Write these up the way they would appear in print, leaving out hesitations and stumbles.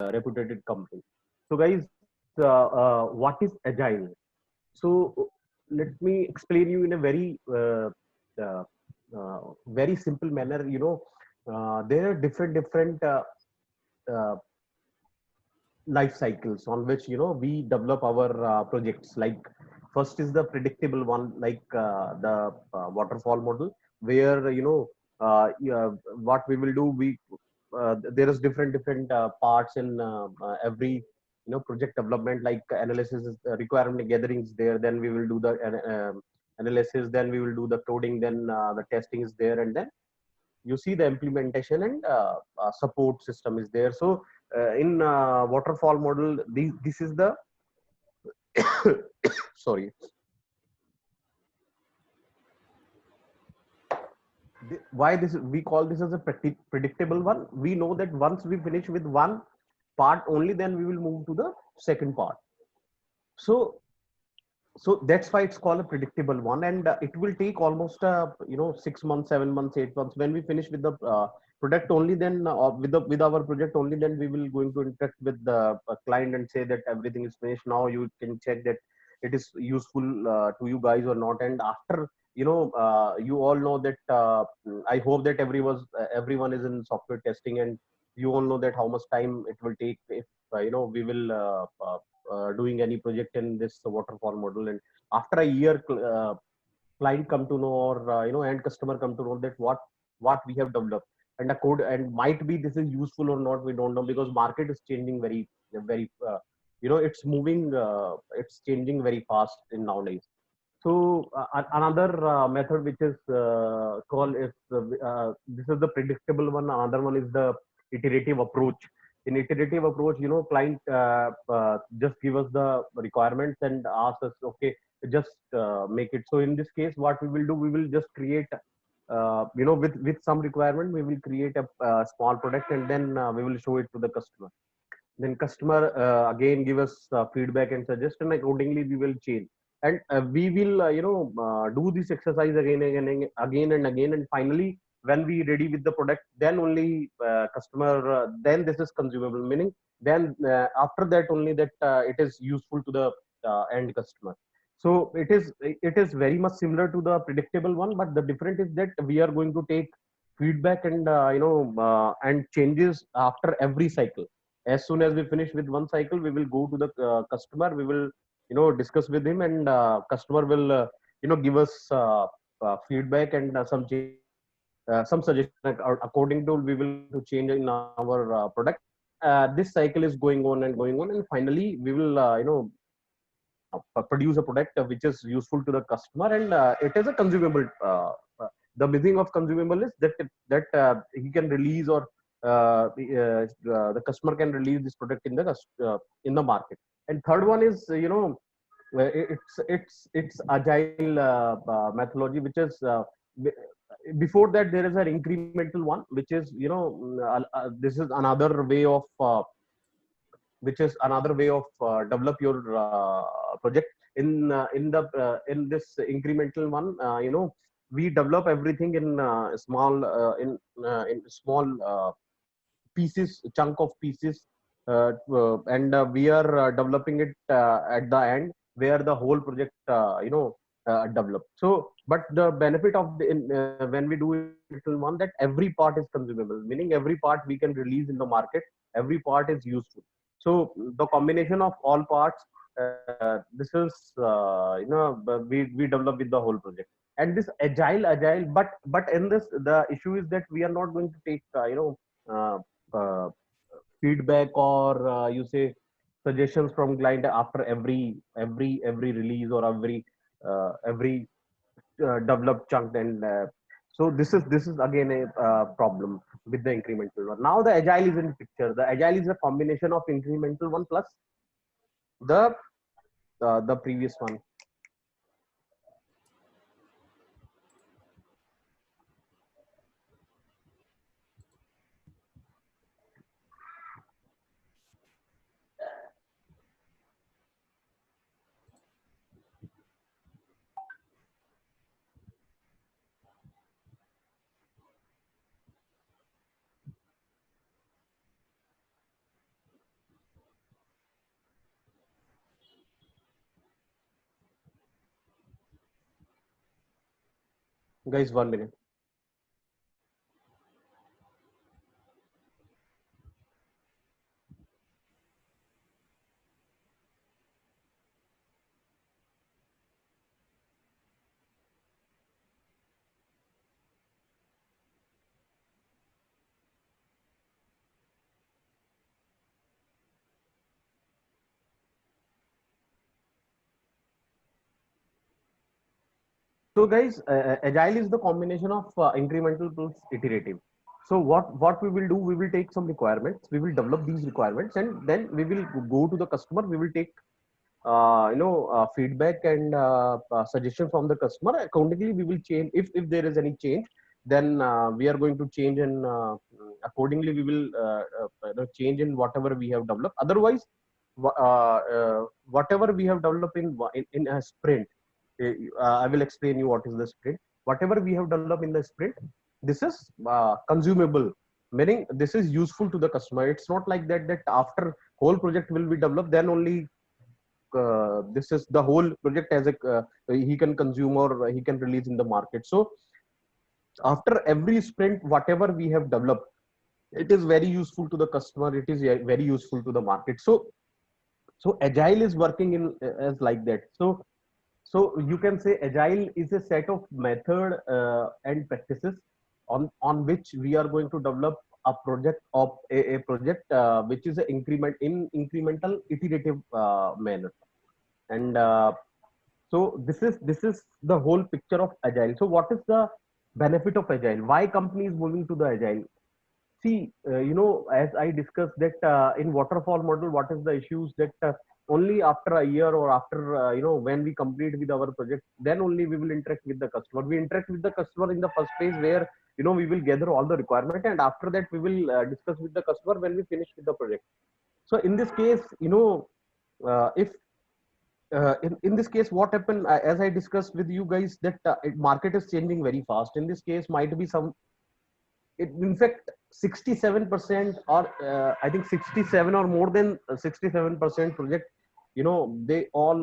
reputed company. So, guys, what is agile? So, let me explain you in a uh, very simple manner. There are different uh, life cycles on which we develop our projects. Like first is the predictable one, like the waterfall model, where yeah, what we will do, we there is different parts in every project development. Like analysis is requirement gathering is there, then we will do the analysis, then we will do the coding, then the testing is there, and then you see the implementation and support system is there. So in waterfall model, this is the sorry, why this we call this as a predictable one. We know that once we finish with one part only, then we will move to the second part. So so that's why it's called a predictable one, and it will take almost 6 months, 7 months, 8 months. When we finish with the product only, then with our project only, then we will going to interact with the client and say that everything is finished. Now you can check that it is useful to you guys or not. And after, you all know that I hope that everyone is in software testing, and you all know that how much time it will take if we will doing any project in this waterfall model. And after a year, client come to know, or end customer come to know that what we have developed, and a code, and might be this is useful or not, we don't know, because market is changing very it's moving, it's changing very fast in nowadays. So another method which is called is this is the predictable one. Another one is the iterative approach. In iterative approach, client just give us the requirements and ask us, okay, just make it. So in this case, what we will do, we will just create, with some requirement, we will create a small product, and then we will show it to the customer. Then customer again give us feedback and suggest, and accordingly we will change. And we will do this exercise again and again, and finally when we ready with the product, then only customer, then this is consumable, meaning then after that only that it is useful to the end customer. So it is very much similar to the predictable one, but the difference is that we are going to take feedback and and changes after every cycle. As soon as we finish with one cycle, we will go to the customer, we will discuss with him, and customer will give us feedback and some suggestion, according to we will to change in our product. This cycle is going on and going on, and finally we will produce a product which is useful to the customer, and it is a consumable. The meaning of consumable is that he can release, or the customer can release this product in the market. And third one is, it's agile methodology, which is before that there is an incremental one, which is this is another way of develop your project. In this incremental one, we develop everything in small pieces, chunk of pieces, and we are developing it at the end, where the whole project develop. So but the benefit of when we do it in one, that every part is consumable, meaning every part we can release in the market, every part is useful. So the combination of all parts, this is we develop with the whole project. And this agile, but in this, the issue is that we are not going to take uh, uh, feedback, or you say suggestions from client after every release, or every developed chunk. And so this is again a problem with the incremental one. Now the agile is in picture. The agile is a combination of incremental one plus the previous one. Guys, 1 minute. So guys, agile is the combination of incremental plus iterative. So what we will do, we will take some requirements, we will develop these requirements, and then we will go to the customer. We will take feedback and suggestion from the customer. Accordingly, we will change. If there is any change, then we are going to change, and accordingly we will change in whatever we have developed. Otherwise, whatever we have developed in a sprint, I will explain you what is the sprint. Whatever we have developed in the sprint, this is consumable, meaning this is useful to the customer. It's not like that after whole project will be developed, then only this is the whole project as a he can consume or he can release in the market. So after every sprint, whatever we have developed, it is very useful to the customer, it is very useful to the market. So agile is working in as like that. So you can say agile is a set of method and practices on which we are going to develop a project which is a incremental iterative manner. And so this is the whole picture of agile. So what is the benefit of agile? Why company is moving to the agile? See, as I discussed that in waterfall model, what is the issues that only after a year or after when we complete with our project, then only we will interact with the customer. We interact with the customer in the first phase where we will gather all the requirement, and after that we will discuss with the customer when we finish with the project. So in this case, if in this case what happened, as I discussed with you guys, that market is changing very fast. In this case might be some in fact 67% or I think 67 or more than 67% project, they all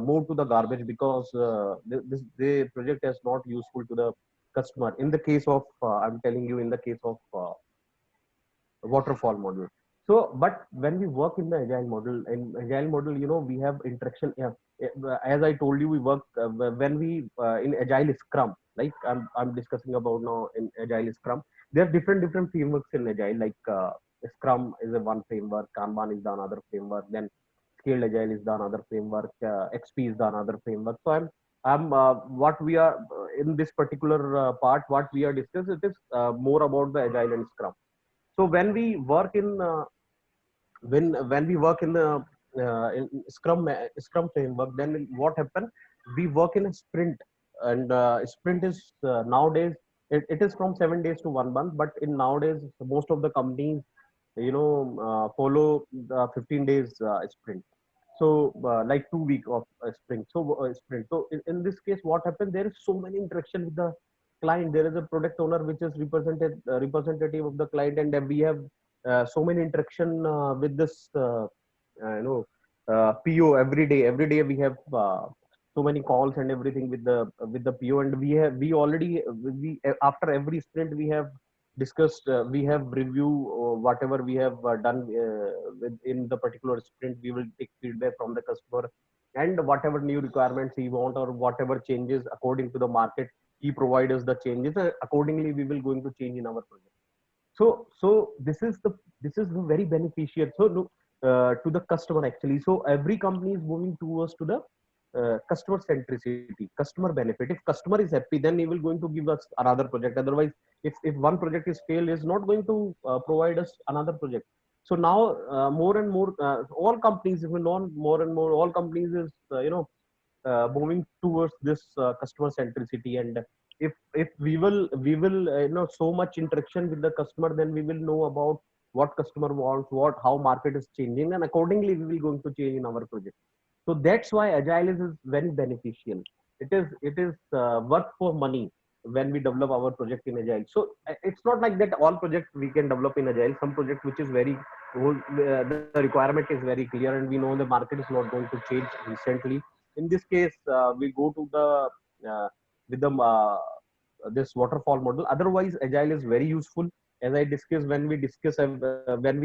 move to the garbage because the project is not useful to the customer. In the case of I'm telling you, in the case of waterfall model. So but when we work in the agile model, we have interaction. Yeah, as I told you, we work when we in agile scrum, like I'm discussing about now in agile scrum. There are different frameworks in agile, like scrum is a one framework, kanban is the another framework, then scaled agile is the another framework, xp is the another framework. So I'm what we are in this particular part, what we are discussing, it is more about the agile and scrum. So when we work in scrum framework, then what happen, we work in a sprint. And sprint is nowadays, it is from 7 days to 1 month, but in nowadays most of the companies follow the 15 days sprint. So like 2 week of sprint. So in this case what happened, there is so many interaction with the client. There is a product owner which is representative of the client, and we have so many interaction with this PO every day. Every day we have so many calls and everything with the PO, and we already we after every sprint we have discussed, we have review whatever we have done in the particular sprint. We will take feedback from the customer, and whatever new requirements he want or whatever changes according to the market, he provides us the changes. Accordingly we will going to change in our project. So this is the very beneficial. So look, to the customer actually. So every company is moving towards to the customer centricity, customer benefit. If customer is happy, then he will going to give us another project. Otherwise, if one project is failed, is not going to provide us another project. So now more and more all companies, if we know, more and more all companies is moving towards this customer centricity. And if we will so much interaction with the customer, then we will know about what customer wants, what how market is changing, and accordingly we will going to change in our project. So that's why agile is very beneficial. It is worth for money when we develop our project in agile. So it's not like that all projects we can develop in agile. Some project which is very the requirement is very clear, and we know the market is not going to change recently. In this case we go to the uh, with the this waterfall model. Otherwise, agile is very useful, as I discussed, when we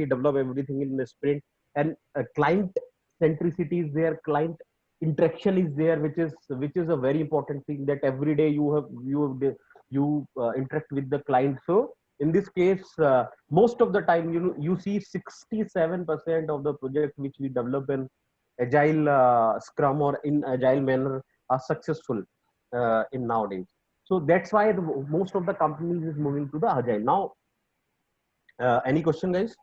develop everything in the sprint, and client centricity is there, client interaction is there, which is a very important thing, that every day you interact with the client. So in this case, most of the time, you see 67% of the project which we develop in agile scrum or in agile manner are successful in nowadays. So that's why most of the companies is moving to the agile now. Any question, guys?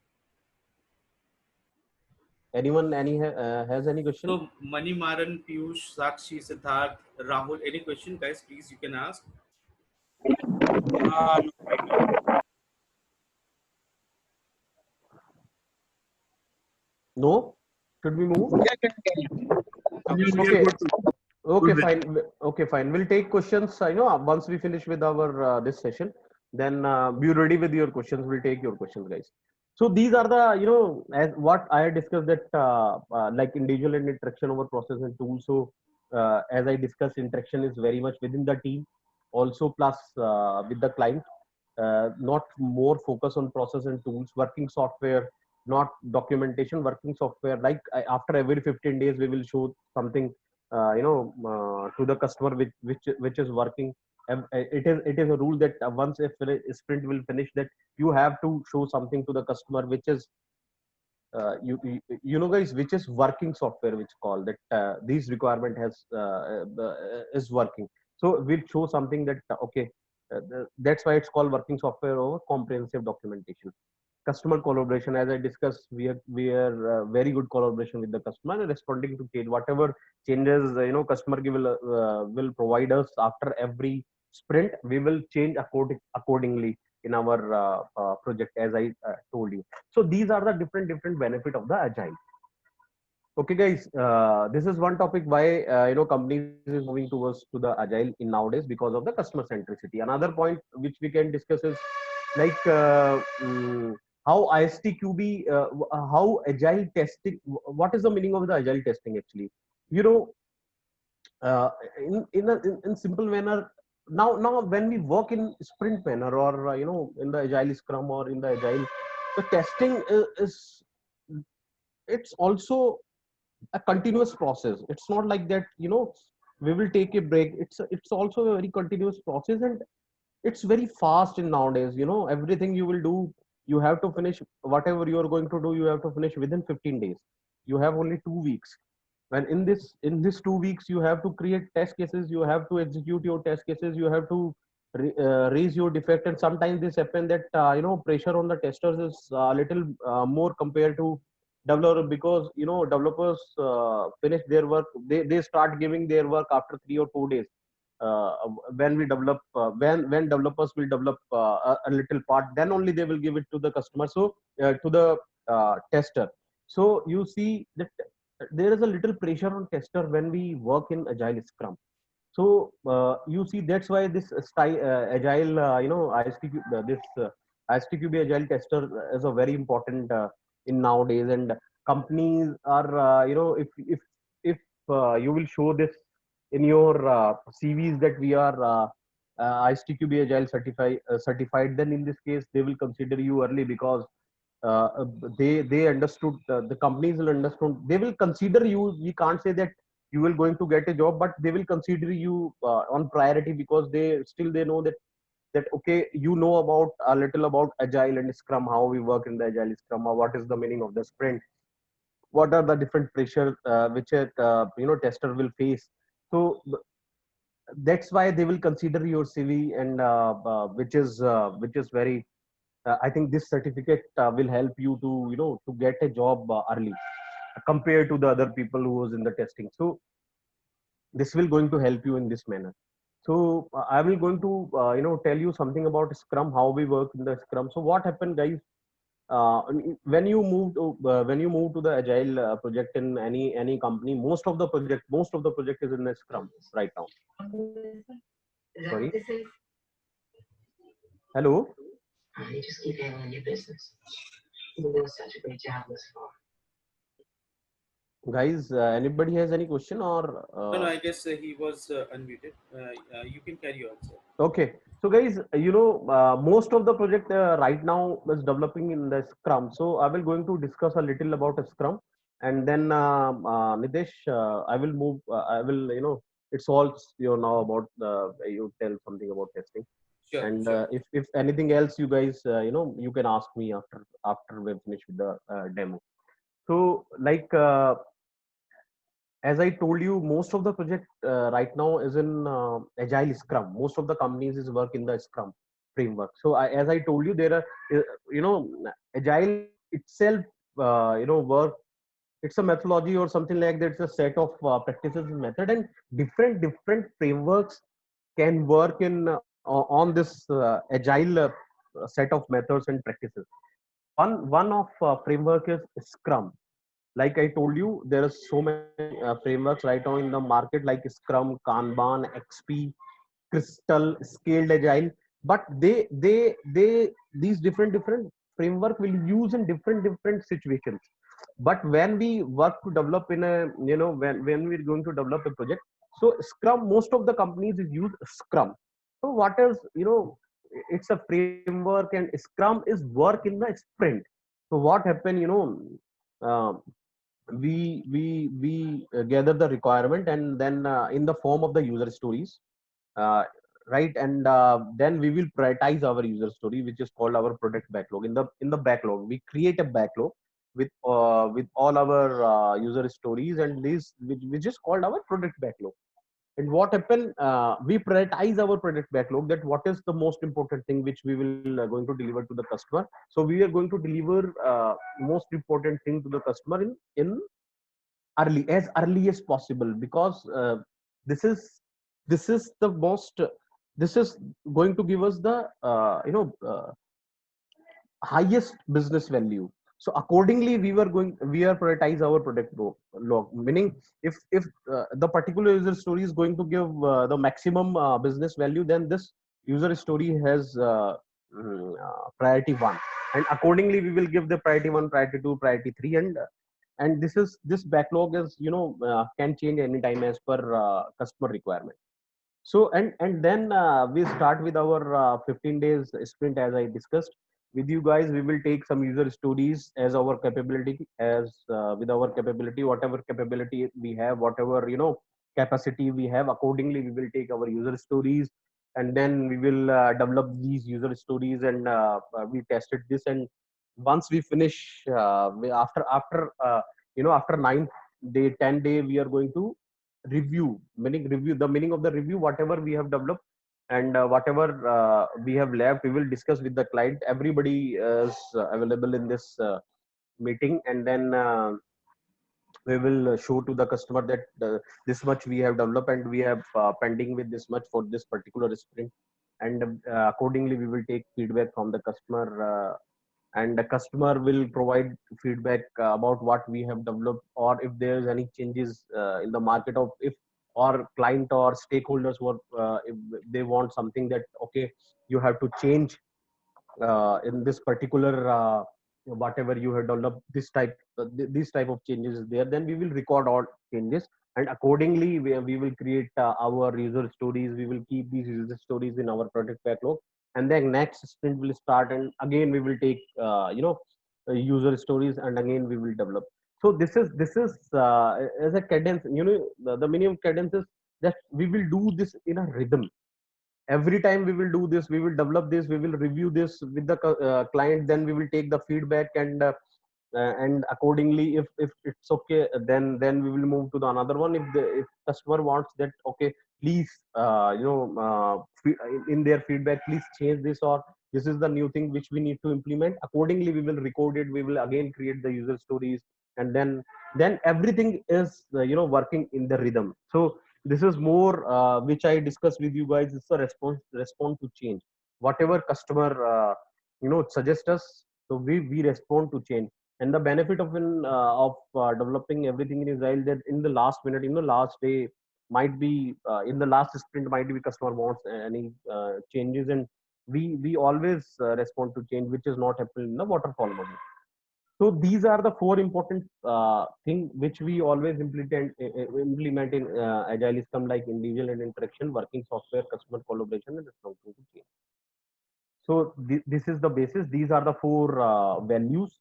Anyone has any question? So Manimaran, Piyush, Sakshi, Siddharth, Rahul, any question, guys? Please, you can ask. No? Should we move? Okay. Okay, fine. Okay, fine. We'll take questions. Once we finish with our this session, then be ready with your questions. We'll take your questions, guys. So these are the as what I discussed, that like individual and interaction over process and tools. So as I discussed, interaction is very much within the team, also plus with the client. Not more focus on process and tools, working software, not documentation, working software. Like after every 15 days, we will show something to the customer which is working. It is a rule that once a sprint will finish, that you have to show something to the customer which is guys, which is working software, which call that these requirement has is working. So we'll show something that okay, that's why it's called working software over comprehensive documentation. Customer collaboration, as I discussed, we are very good collaboration with the customer and responding to change, whatever changes customer will provide us after every sprint. We will change accordingly in our project, as I told you. So these are the different benefit of the agile. Okay, guys, this is one topic why companies is moving towards to the agile in nowadays, because of the customer centricity. Another point which we can discuss is like how ISTQB, how agile testing. What is the meaning of the agile testing actually? You know, in simple manner. Now when we work in sprint manner, or in the agile scrum or in the agile, the testing is it's also a continuous process. It's not like that we will take a break. It's also a very continuous process, and it's very fast in nowadays. Everything you will do, you have to finish whatever you are going to do, you have to finish within 15 days. You have only 2 weeks. When in this 2 weeks, you have to create test cases, you have to execute your test cases, you have to raise your defect. And sometimes this happen that pressure on the testers is a little more compared to developer, because developers finish their work, they start giving their work after 3 or 4 days. uh, when we develop when developers will develop a little part, then only they will give it to the customer, so to the tester. So you see that there is a little pressure on tester when we work in agile scrum. So you see, that's why this style agile ISTQ, this ISTQB agile tester is a very important in nowadays. And companies are if you will show this in your CVs that we are ISTQB agile certified, then in this case they will consider you early, because uh, uh, they understood, the companies will understand, they will consider you. We can't say that you will going to get a job, but they will consider you on priority, because they know that okay, you know about a little about agile and scrum, how we work in the agile scrum, or what is the meaning of the sprint, what are the different pressure which a tester will face. So that's why they will consider your CV, and which is very I think this certificate will help you to to get a job early, compared to the other people who was in the testing. So this will going to help you in this manner. So I will going to tell you something about scrum, how we work in the scrum. So what happened, guys, when you move to the agile project in any company, most of the project is in the scrum right now. Sorry, hello. You just keep handling your business. You're doing such a great job thus far. Guys, anybody has any question or No, I guess he was unmuted. You can carry on, sir. okay. So guys, most of the project right now is developing in the Scrum. So I will going to discuss a little about Scrum, and then Nitesh, I will move. I will, it's all now about you tell something about testing, Sure, and sure. if anything else, you guys, you can ask me after we finish with the demo. So like. As I told you, most of the project right now is in agile Scrum. Most of the companies is work in the Scrum framework. So as I told you, there are you know agile itself work. It's a methodology or something like that. It's a set of practices and method, and different frameworks can work in on this agile set of methods and practices. One of framework is Scrum. Like I told you, there are so many frameworks right now in the market like Scrum, Kanban, XP, Crystal, Scaled Agile. But they these different framework will use in different situations. But when we work to develop in a when we're going to develop a project, so Scrum, most of the companies is use Scrum. So what is it's a framework, and Scrum is work in the sprint. So what happened, uh, we gather the requirement, and then in the form of the user stories, uh, right, and then we will prioritize our user story, which is called our product backlog. In the backlog, we create a backlog with all our user stories, and this which is called our product backlog. And what happened, we prioritize our product backlog, that what is the most important thing which we will going to deliver to the customer. So we are going to deliver most important thing to the customer in early as possible, because this is this is the most this is going to give us the highest business value. So accordingly, we are prioritize our product log, meaning if the particular user story is going to give the maximum business value, then this user story has priority one, and accordingly we will give the priority one, priority two, priority three, and this backlog is can change anytime as per customer requirement. So and then we start with our 15 days sprint. As I discussed with you guys, we will take some user stories as our capability, as with our capability, whatever capability we have, whatever capacity we have, accordingly we will take our user stories, and then we will develop these user stories, and we tested this. And once we finish, after 9 day, 10 day, we are going to review the meaning of the review, whatever we have developed, and whatever we have left, we will discuss with the client. Everybody is available in this meeting, and then we will show to the customer that this much we have developed, and we have pending with this much for this particular sprint. And accordingly we will take feedback from the customer, and the customer will provide feedback about what we have developed, or if there's any changes in the market, of if or client or stakeholders were if they want something that, okay, you have to change in this particular whatever you have developed, this type of changes is there, then we will record all changes, and accordingly we will create our user stories. We will keep these user stories in our product backlog, and then next sprint will start, and again we will take user stories, and again we will develop. So this is as a cadence, the minimum cadence is that we will do this in a rhythm. Every time we will do this, we will develop this, we will review this with the client, then we will take the feedback, and accordingly, if it's okay, then we will move to the another one. If customer wants that, okay, please in their feedback, please change this, or this is the new thing which we need to implement, accordingly we will record it, we will again create the user stories, and then everything is working in the rhythm. So this is more which I discussed with you guys. It's a respond to change, whatever customer suggest us, so we respond to change. And the benefit of developing everything in Israel, that in the last minute, in the last day, might be in the last sprint, might be customer wants any changes, and we always respond to change, which is not happening in the waterfall model. So these are the four important things which we always implement in Agile Scrum, like individual and interaction, working software, customer collaboration, and responsibility change. So this is the basis. These are the four values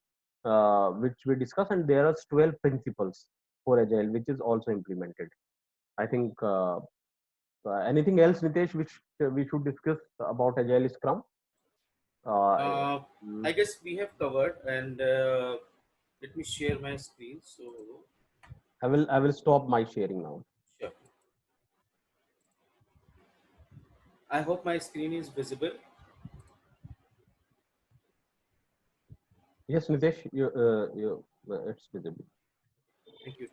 which we discuss, and there are 12 principles for Agile, which is also implemented. I think anything else, Nitesh, which we should discuss about Agile Scrum? Uh, Uh, mm, I guess we have covered, and let me share my screen. So, I will stop my sharing now. sure. I hope my screen is visible. Yes, Nitesh, it's visible. Thank you.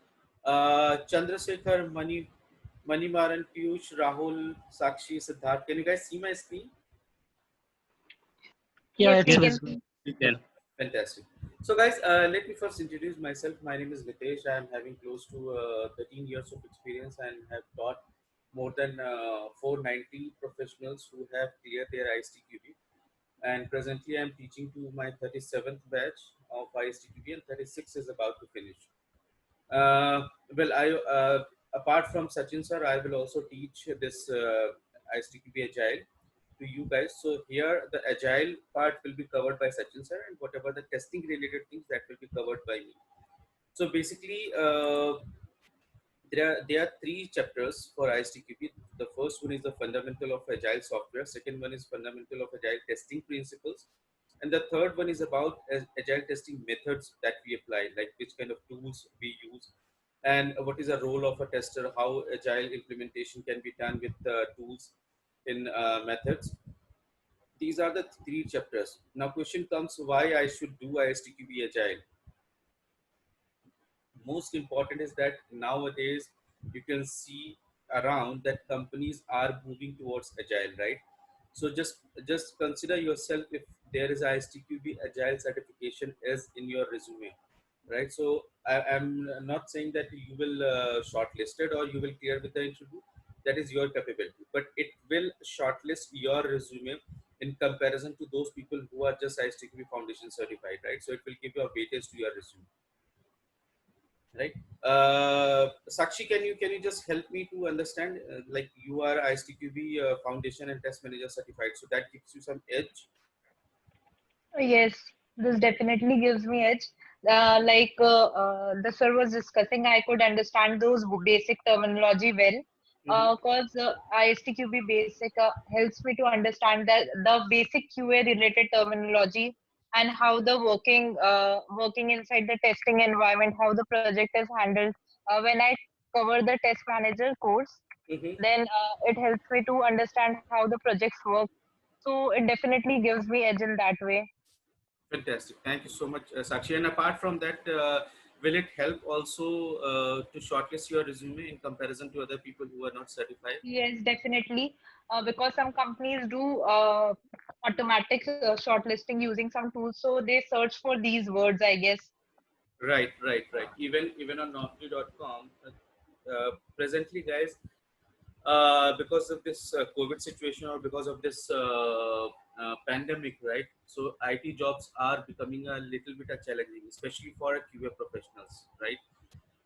Chandrasekhar, Manimaran, Piyush, Rahul, Sakshi, Siddharth. Can you guys see my screen? Yeah, Yes, it's we a can visible. see. You can. Fantastic. So, guys, let me first introduce myself. My name is Nitesh. I am having close to 13 years of experience and have taught more than 490 professionals who have cleared their ISTQB. And presently, I am teaching to my 37th batch of ISTQB, and 36 is about to finish. Well, I apart from Sachin sir, I will also teach this ISTQB Agile to you guys. So here the Agile part will be covered by Sachin sir, and whatever the testing related things that will be covered by me. So basically, there are three chapters for ISTQB. The first one is the fundamental of Agile software. Second one is fundamental of Agile testing principles, and the third one is about Agile testing methods that we apply, like which kind of tools we use, and what is the role of a tester, how Agile implementation can be done with tools in methods. These are the three chapters. Now, question comes: why I should do ISTQB Agile? Most important is that nowadays you can see around that companies are moving towards agile, right? So just consider yourself if there is ISTQB agile certification is in your resume, right? So I'm not saying that you will shortlisted or you will clear with the interview. That is your capability, but it will shortlist your resume in comparison to those people who are just ISTQB foundation certified, right? So it will give you a weightage to your resume, right? Sakshi, can you just help me to understand? Like you are ISTQB Foundation and Test Manager certified, so that gives you some edge. Yes, this definitely gives me edge. The sir was discussing, I could understand those basic terminology well. Mm-hmm. Cause ISTQB basic helps me to understand that the basic QA related terminology and how the working inside the testing environment, how the project is handled. When I cover the test manager course, Mm-hmm. then it helps me to understand how the projects work. So it definitely gives me edge in that way. Fantastic. Thank you so much, Sakshi. And apart from that, will it help also to shortlist your resume in comparison to other people who are not certified? Yes, definitely. Because some companies do automatic shortlisting using some tools, so they search for these words, I guess. Right, right, right. Even on Naukri.com, presently, guys, because of this COVID situation or because of this pandemic, right? So IT jobs are becoming a little bit challenging, especially for QA professionals, right?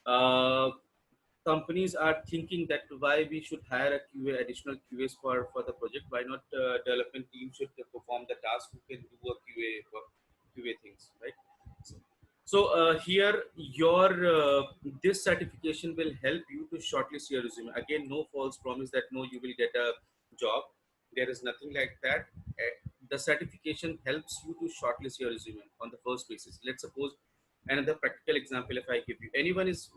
Uh, Companies are thinking that why we should hire a QA, additional QAs for the project. Why not development team should perform the task who can do a QA things, right? So, here your this certification will help you to shortlist your resume. Again, no false promise that no you will get a job. There is nothing like that. The certification helps you to shortlist your resume on the first basis. Let's suppose another practical example. If I give you, anyone is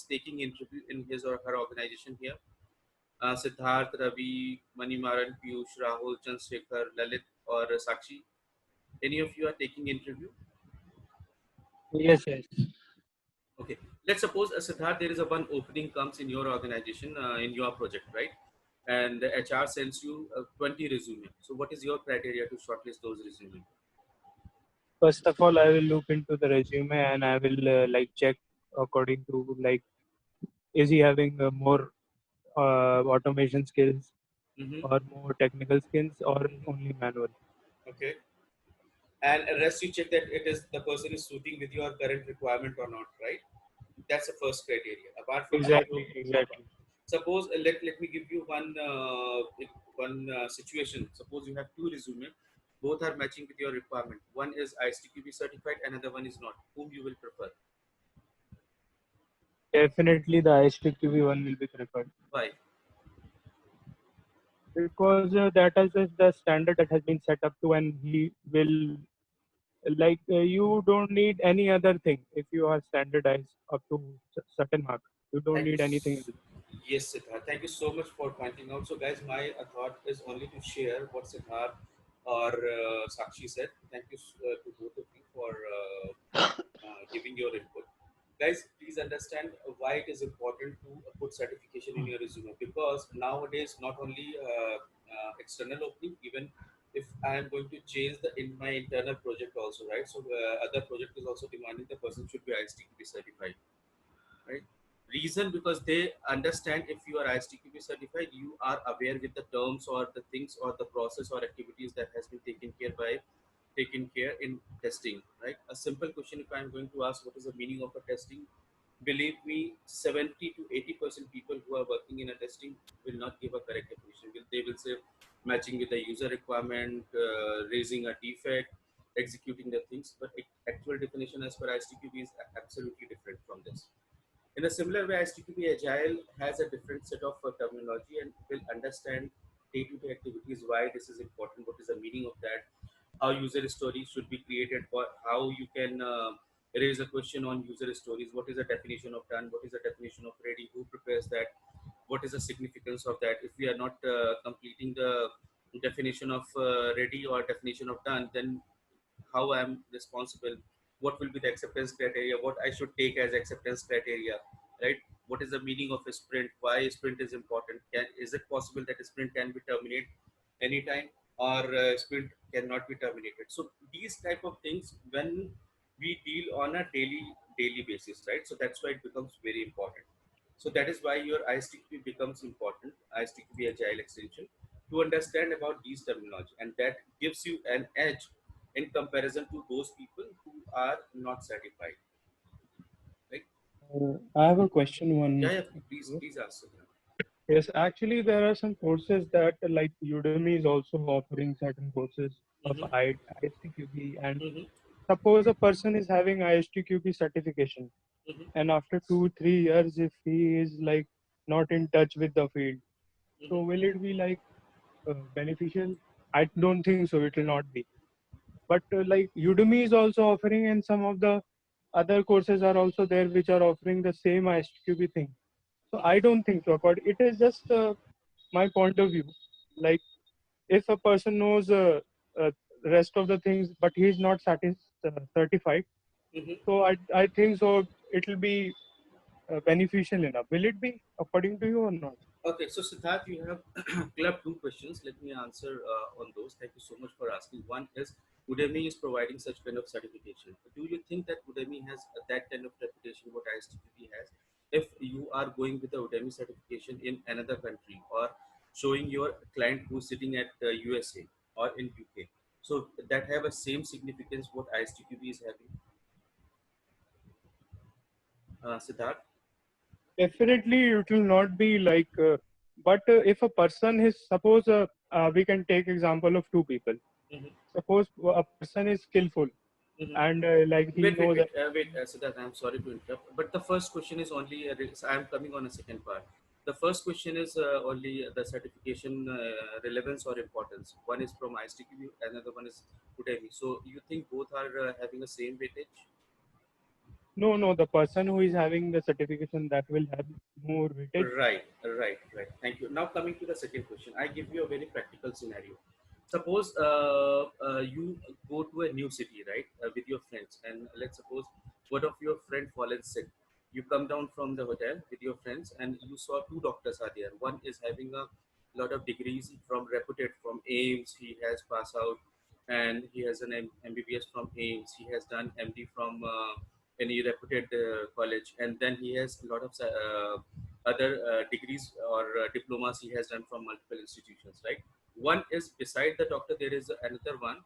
taking interview in his or her organization here. Siddharth, Ravi, Manimaran, Piyush, Rahul, Chandrasekhar, Lalit, or Sakshi. Any of you are taking interview? Yes, yes. Okay, let's suppose Siddharth, there is a one opening comes in your organization in your project, right? And the HR sends you 20 resume. So what is your criteria to shortlist those resume? First of all, I will look into the resume and I will like check according to like is he having more automation skills Mm-hmm. or more technical skills or only manual. Okay. and rest you check that it is the person is suiting with your current requirement or not, right? That's the first criteria. Apart from that, Exactly, exactly. suppose let me give you one situation. Suppose you have two resume, both are matching with your requirement. One is ISTQB certified, another one is not. Whom you will prefer? Definitely the ISTQB one will be preferred Why? because that is just the standard that has been set up to, and he will you don't need any other thing if you are standardized up to certain mark. You don't Thank you. need anything else. Yes, Siddharth. Thank you so much for pointing out. So, guys, my thought is only to share what Siddharth or Sakshi said. Thank you to both of you for giving your input. Guys, please understand why it is important to put certification in your resume, because nowadays not only external opening, even if I am going to change the in my internal project also, right? So other project is also demanding the person should be ISTQB certified, right? Reason because they understand if you are ISTQB certified, you are aware with the terms or the things or the process or activities that has been taken care in testing, right? A simple question, if I'm going to ask what is the meaning of a testing, believe me, 70 to 80% people who are working in a testing will not give a correct definition. They will say matching with the user requirement, raising a defect, executing the things, but actual definition as per ISTQB is absolutely different from this. In a similar way, ISTQB Agile has a different set of terminology and will understand day-to-day activities, why this is important, what is the meaning of that, how user stories should be created, for how you can raise a question on user stories, what is the definition of done, what is the definition of ready, who prepares that, what is the significance of that. If we are not completing the definition of ready or definition of done, then how I am responsible, what will be the acceptance criteria, what I should take as acceptance criteria, right? What is the meaning of a sprint? Why a sprint is important? Is it possible that a sprint can be terminated anytime, or sprint cannot be terminated? So these type of things when we deal on a daily basis, right? So that's why it becomes very important. So that is why your ISTQB becomes important, ISTQB Agile extension, to understand about these terminology, and that gives you an edge in comparison to those people who are not certified. Right? I have a question. Yeah, One. yeah. Please ask. Yes, actually, there are some courses that like Udemy is also offering certain courses of Mm-hmm. ISTQB, and Mm-hmm. suppose a person is having ISTQB certification, Mm-hmm. and after 2 3 years, if he is like not in touch with the field, so will Mm-hmm. it be like beneficial? I don't think so. It will not be. But like Udemy is also offering, and some of the other courses are also there which are offering the same ISTQB thing. So I don't think so. But it is just my point of view. Like if a person knows uh, rest of the things, but he is not certified, Mm-hmm. so I think so. It will be beneficial enough. Will it be according to you or not? Okay, so Siddharth, you have clubbed two questions. Let me answer on those. Thank you so much for asking. One is Udemy is providing such kind of certification. Do you think that Udemy has that kind of reputation what ISTQB has? If you are going with the Udemy certification in another country, or showing your client who's sitting at USA or in UK, so that have a same significance what ISTQB is having, Siddharth? Definitely, it will not be like. But if a person is suppose we can take example of two people. Mm-hmm. Suppose a person is skillful Mm-hmm. and like he knows. Wait, Siddharth, I'm sorry to interrupt, but the first question is only, I'm coming on a second part. The first question is only the certification relevance or importance. One is from ISTQ, another one is Udemy. So you think both are having the same weightage? No, no, the person who is having the certification that will have more weightage. Right. Thank you. Now coming to the second question, I give you a very practical scenario. Suppose you go to a new city, right, with your friends, and let's suppose one of your friend fallen sick. You come down from the hotel with your friends, and you saw two doctors are there. One is having a lot of degrees from reputed from AIMS. He has passed out, and he has an MBBS from AIMS. He has done MD from any reputed college, and then he has a lot of other degrees or diplomas he has done from multiple institutions, right? One is beside the doctor, there is another one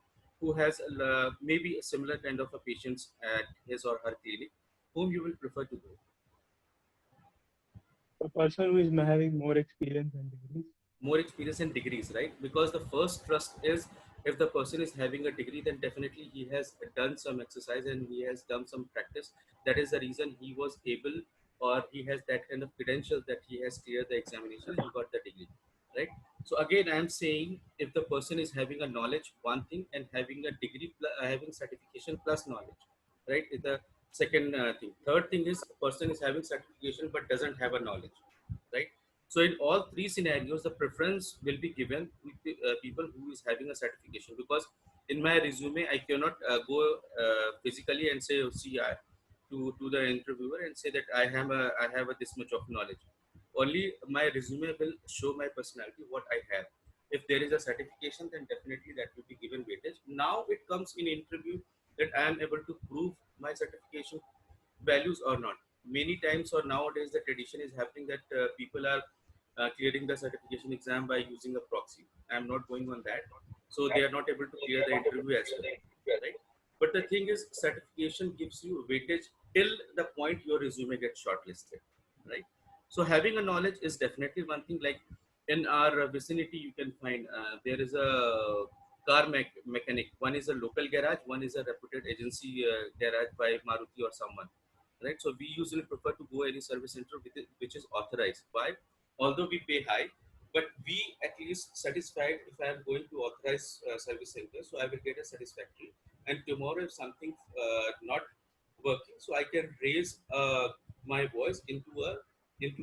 who has maybe a similar kind of a patients at his or her clinic, whom you will prefer to go? A person who is having more experience and degrees. More experience and degrees, right? Because the first trust is, if the person is having a degree, then definitely he has done some exercise and he has done some practice. That is the reason he was able, or he has that kind of credentials that he has cleared the examination and got the degree, right? So again, I am saying, if the person is having a knowledge, one thing, and having a degree, having certification plus knowledge, right, is the second thing. Third thing is, a person is having certification but doesn't have a knowledge, right? So in all three scenarios, the preference will be given to people who is having a certification, because in my resume, I cannot go physically and say, oh, see, to the interviewer and say that I have a this much of knowledge. Only my resume will show my personality, what I have. If there is a certification, then definitely that will be given weightage. Now it comes in interview that I am able to prove my certification values or not. Many times, or nowadays, the tradition is happening that people are clearing the certification exam by using a proxy. I'm not going on that, so they are not able to clear the interview as well, right? But the thing is, certification gives you weightage till the point your resume gets shortlisted, right? So having a knowledge is definitely one thing. Like in our vicinity, you can find there is a mechanic. One is a local garage, one is a reputed agency garage by Maruti or someone, right? So we usually prefer to go any service center which is authorized. Why? Although we pay high, but we at least satisfied. If I am going to authorized service center, so I will get a satisfactory. And tomorrow, if something not working, so I can raise my voice into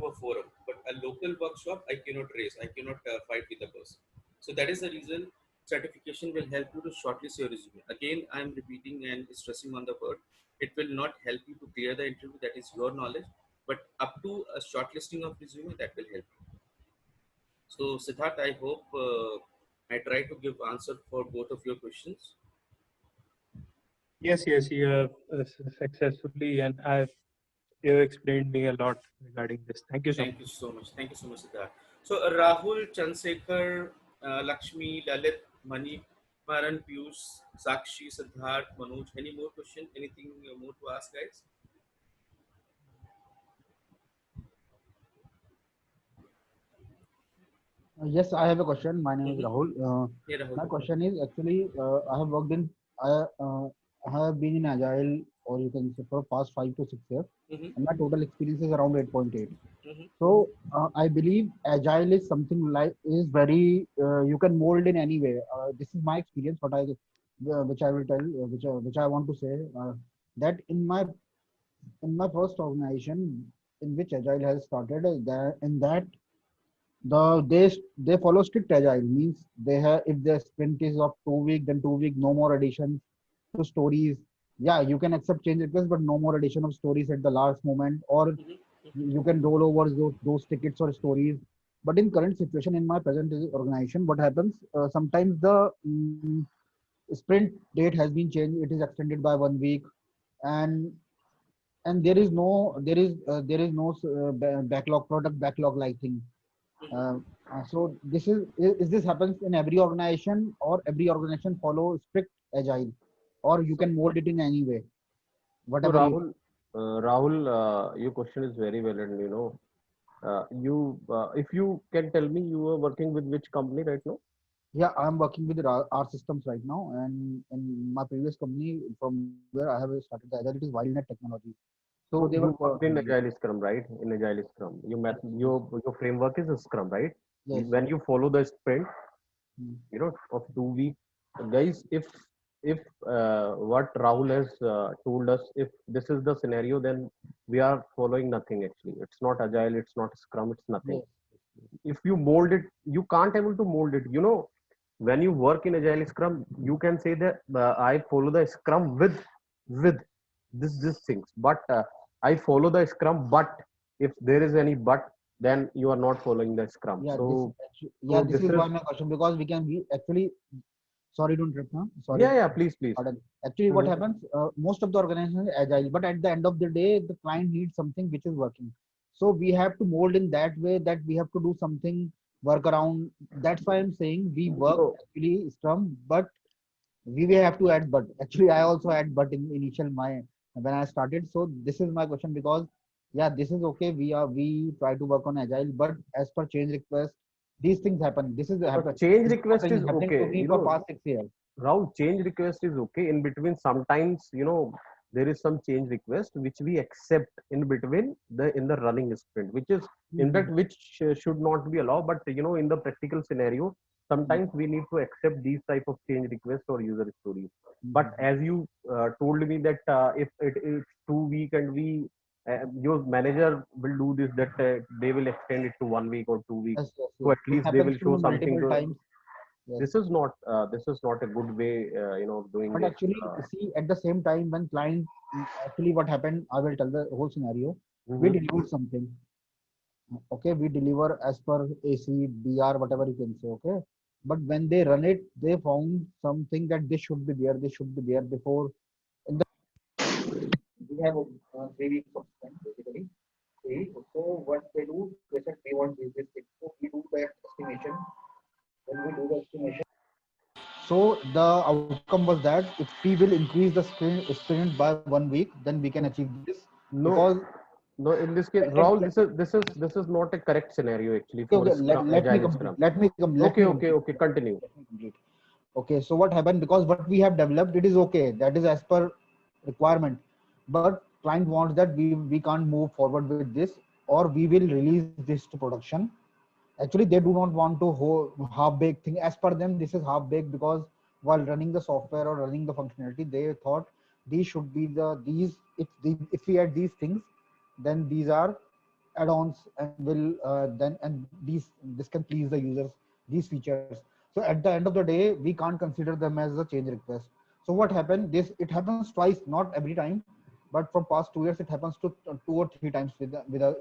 a forum. But a local workshop, I cannot raise. I cannot fight with the person. So that is the reason certification will help you to shortlist your resume. Again, I am repeating and stressing on the word. It will not help you to clear the interview. That is your knowledge. But up to a shortlisting of resume, that will help you. So Siddharth, I hope I try to give answer for both of your questions. Yes, you have successfully, and you have explained me a lot regarding this. Thank you so much. Thank you so much. Thank you so much, Siddharth. So Rahul, Chansekar, Lakshmi, Lalit, Mani, Maran, Piyush, Sakshi, Siddharth, Manoj. Any more question? Anything more to ask, guys? Yes, I have a question. My name is Mm-hmm. Rahul. Yeah, Rahul. My question is actually, I have worked in, I have been in Agile, or you can say for past 5 to 6 years, Mm-hmm. and my total experience is around 8.8. Mm-hmm. So I believe Agile is something like is very you can mold in any way. This is my experience, which I will tell, which I want to say that in my first organization in which Agile has started, in that they follow strict agile means they have if the sprint is of 2 week then 2 week no more additions to stories. Yeah, you can accept change requests but no more addition of stories at the last moment, or Mm-hmm. you can roll over those tickets or stories. But in current situation in my present organization, what happens sometimes the sprint date has been changed, it is extended by 1 week, and there is no backlog product backlog like thing. Mm-hmm. uh, so is this happens in every organization, or every organization follow strict agile, or you can mold it in any way, So whatever you. Rahul, your question is very valid. If you can tell me, you are working with which company right now? Yeah, I'm working with our systems right now, and in my previous company from where I have started the agile, it is Wildnet Technologies. So they So were you worked in Agile Scrum, right? In Agile Scrum, your framework is a Scrum, right? yes. When you follow the sprint, Mm. of 2 weeks, guys. If what Rahul has told us, if this is the scenario, then we are following nothing. Actually, it's not Agile, it's not Scrum, it's nothing. Yes. If you mold it, you can't able to mold it. When you work in Agile Scrum, you can say that I follow the Scrum with this things, but I follow the Scrum. But if there is any but, then you are not following the Scrum. Yeah, So this this is is, why my question, because we actually, sorry to interrupt, huh? Sorry. yeah, please. Pardon. Actually, what Mhm. happens? Most of the organizations are agile, but at the end of the day, the client needs something which is working. So we have to mold in that way that we have to do something work around. That's why I'm saying we work So actually Scrum, but we will have to add but. Actually, I also add but in initial my when I started. So this is my question because yeah, this is okay. We try to work on agile, but as per change request, these things happen. This is happen. But change This request is happening to okay. me for past 6 years. Rahul, change request is okay. In between, sometimes there is some change request which we accept in between in the running sprint, which is in Mhm. fact which should not be allowed. But in the practical scenario, sometimes we need to accept these type of change requests or user stories. But Mhm. as you told me that if it is 2 week and your manager will do this, that they will extend it to 1 week or 2 weeks, Yes, yes, so yes. at It least they happens will to show me something. multiple times. Yes. This is not a good way of doing But it. actually, see, at the same time, when client actually what happened, I will tell the whole scenario. We Mhm. delivered something. Okay, we deliver as per AC, BR, whatever you can say. Okay, but when they run it, they found something that this should be there. This should be there before. In the we have 3 weeks of sprint basically. So what they do, they said we want this thing. So we do the estimation. When we do the estimation. So the outcome was that if we will increase the sprint by 1 week, then we can achieve this No, because no. In this case, let, Rahul, let, this is not a correct scenario actually okay, for okay, Scrum, let me Agile complete. Scrum. Let Okay, me okay, complete. okay. Continue. Let me complete. Okay, so what happened because what we have developed, it is okay. That is as per requirement. But client wants that we can't move forward with this or we will release this to production. Actually, they do not want to half baked thing. As per them, this is half baked because while running the software or running the functionality, they thought these should be these if we add these things, then these are add-ons and will then and this can please the users these features. So at the end of the day, we can't consider them as a change request. So what happened? This it happens twice, not every time, but from past 2 years it happens to 2 or 3 times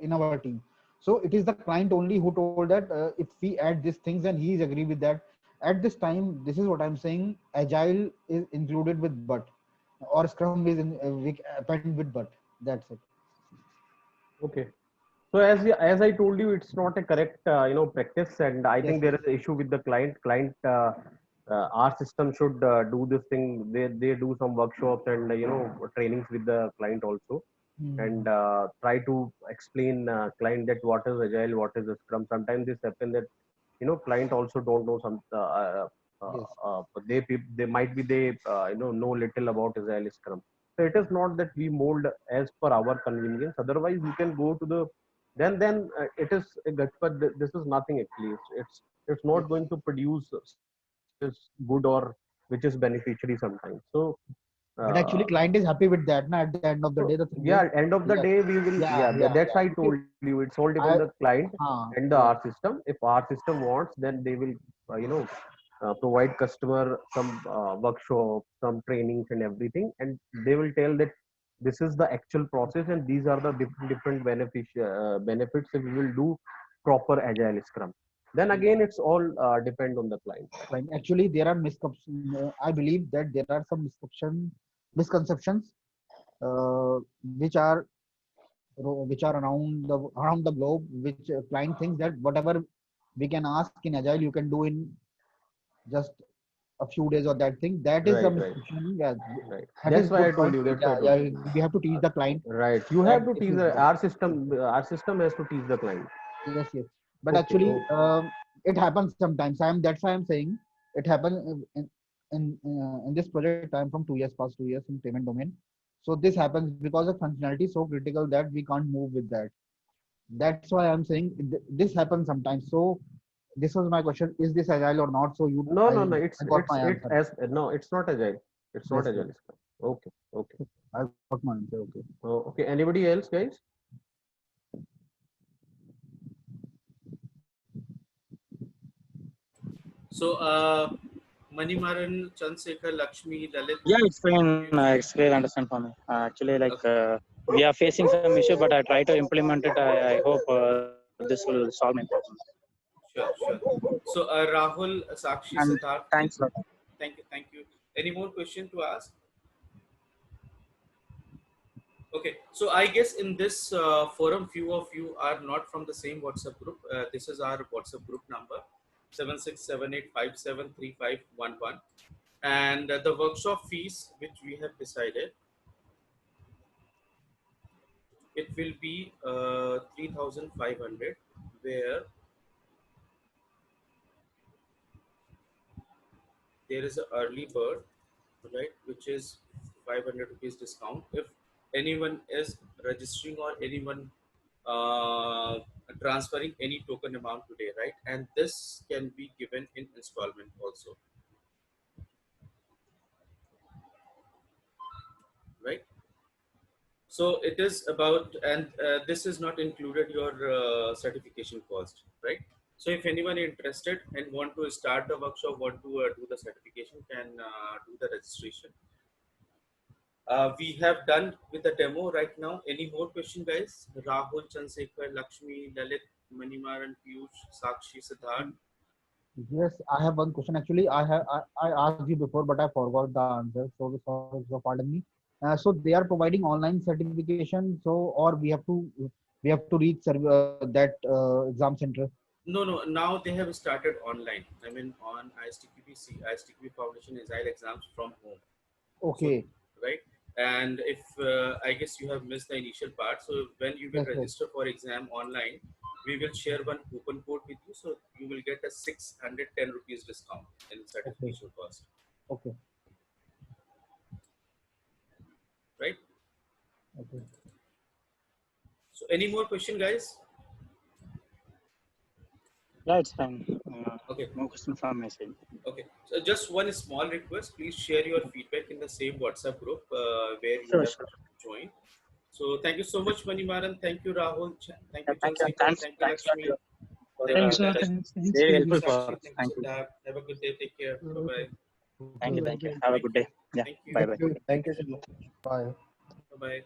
in our team. So it is the client only who told that if we add these things and he is agree with that. At this time, this is what I'm saying. Agile is included with but, or Scrum is we append with but. That's it. Okay. So as I told you, it's not a correct practice, and I Yes, think there yes. is an issue with the client. Our system should do this thing. They do some workshops and trainings with the client also, Hmm. and try to explain client that what is agile, what is a Scrum. Sometimes this happen that client also don't know some. Yes. But they might be they know little about agile Scrum. So it is not that we mold as per our convenience. Otherwise, you can go to the then it is a gut, but this is nothing actually. It's not Yes. going to produce something which is good or which is beneficiary sometimes. So But actually, uh, client is happy with that. Na, at the end of the day, so the thing is, yeah, end of the yes, day we will yeah, yeah, that's yeah. I Okay, told you it's all depend on I, the client and the yes, R system. If R system wants, then they will provide customer some workshop, some trainings and everything, and they will tell that this is the actual process and these are the different benefits if we will do proper agile scrum. Then again, it's all depend on the client. client. Actually, there are misconceptions. I believe that there are some misconceptions, uh, which are which are around the globe, which client thinks that whatever we can ask in agile, you can do in just a few days or that thing. That is a Right, right, misconception. Yeah, right. that is That's why I good told point. you. That's why I Yeah, told yeah. you. We have to teach the client Right. You that have to this teach is the, good. our system. Our system has to teach the client. Yes, yes. But Okay. actually, Oh, it happens sometimes. That's why I'm saying it happens in this project. I'm from 2 years, past 2 years in payment domain. So this happens because the functionality is so critical that we can't move with that. That's why I'm saying this happens sometimes. So this was my question: is this agile or not? So you, no, no, no. I got my It's answer. as no. It's not agile. It's not Yes, yes. agile. Okay. Okay. I got my answer. Okay. Okay. Anybody else, guys? So, Manimaran, Chandrasekhar, Lakshmi, Lalit. Yeah, it's fine. Can you? It's clear understand for me. Actually, like Okay, we are facing some issue, but I try to implement it. I hope this will solve my problem. sure, sure. So, Rahul, Sakshi, And Siddharth, thanks a lot. thank you, thank you. Any more question to ask? Okay, so I guess in this forum, few of you are not from the same WhatsApp group. This is our WhatsApp group number 7678573511, And the workshop fees which we have decided, it will be 3,500, where there is an early bird, right, which is 500 rupees discount if anyone is registering or anyone uh, transferring any token amount today, right? And this can be given in installment also, right? So it is about, and this is not included your certification cost, right? So if anyone interested and want to start the workshop, want to do the certification, can do the registration. We have done with the demo right now. Any more question, guys? Rahul, Chandrasekhar, Lakshmi, Lalit, Manimaran, Piyush, Sakshi, Siddharth. Yes, I have one question. Actually, I asked you before, but I forgot the answer. So pardon me. So they are providing online certification. So or we have to reach that exam center. No, no. Now they have started online. I mean, on ISTQB Foundation Agile exams from home. So, Okay. right. And if I guess you have missed the initial part, so when you will Yes, yes. register for exam online, we will share one coupon code with you, so you will get a 610 rupees discount in certification cost, Okay. right? Okay. So any more question, guys? Yeah, it's fine. Okay. No question from my side. Okay, so just one small request, please share your feedback in the same WhatsApp group where you Sure, have sure. joined. So thank you so much, Manimaran. Thank you, Rahul. Thank you, Thank you. Chandrasekhar. Thanks. Thank you, Thanks. Lakshmi. Thank Thank you. you, Sir, Lalit. thanks Very Thank you, helpful for Sakshi. us. Thank you, Thank you. Siddharth. Have a good day. Take care. Bye-bye. Thank you. Thank you. Have a good day. Yeah. Thank you. Bye bye. Thank you so much. Bye. Bye-bye.